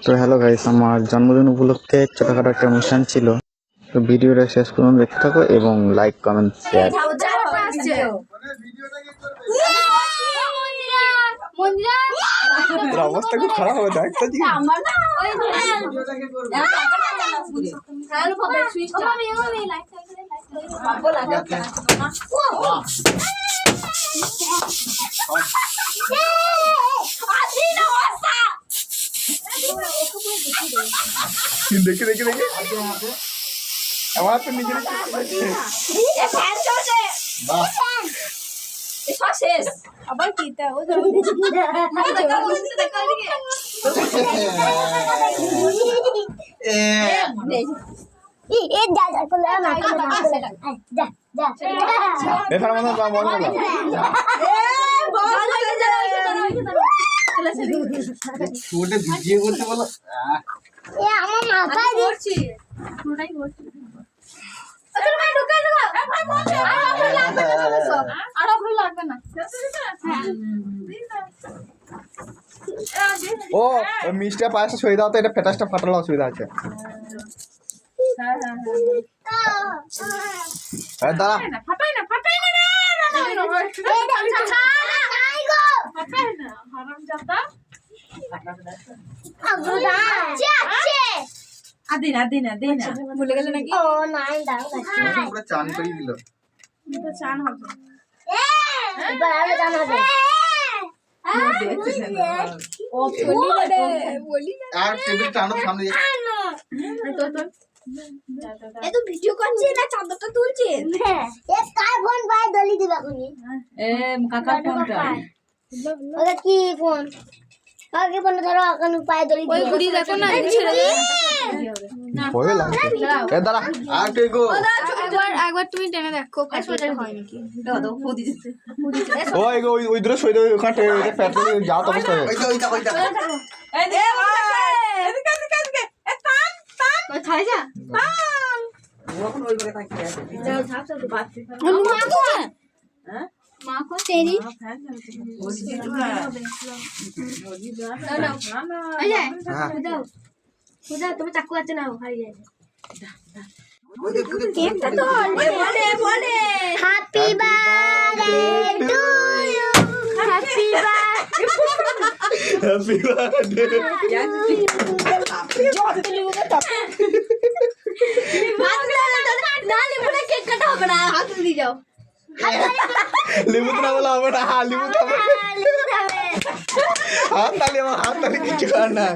তো hello guys, আমার জন্মদিন উপলক্ষে ছোটখাটো একটা অনুষ্ঠান ছিল। তো ভিডিওটা শেষ পর্যন্ত দেখতে থাকো এবং লাইক কমেন্ট শেয়ার। অবস্থা খুব খারাপ হবে, দেখতে দেখে দেখে দেখে আমার তো নিজের শেষ আবার কি তা ও ভিডিও করতে বলো। আমার মাথায় ধরছি পুরোটাই ধরছি ও মিষ্টি পায়েসটা সই দাও তো, এটা ফেটাসটা ফাটালে অসুবিধা আছে। দাঁড়া ভুলে গেলে নাকি চান করিয়ে দিল। চান হবে আর টেবিল টানো সামনে ভিডিও করছি না চাদরটা তুলছি ফোন পায় দলি দিবা কাকার ফোনটা ওটা কি ফোন আগে ফোন ধরো এখন পায় দলি দিবা ঘুরি দেখো না ছেড়ে দে হয়ে লাগে এ দাঁড়া আর কে গো একবার তুমি টেনে দেখো ফাইলটা হয় নাকি দাও ফুদি দিতে ওই গো ওই দূরে সই দাও, ওখানে এটা ফ্যাটে যাও তো অবস্থা হবে। ওইটা এই দে এদিকে এ টান ছাই যা টান ওখন ওই করে থাকি যাও ঝাপ চল বাচ্চা মা কো হ্যাঁ মা কো তেরি খুদা তুমি চাকু আছে না ভাই কেকটা তো বলে happy birthday to you happy happy birthday cake কাটা হবে না হাত দিয়ে যাও লিমু না বলা হবে না, লিমু খাবে হাত তালি আমার হাত তালি কিছু কর না।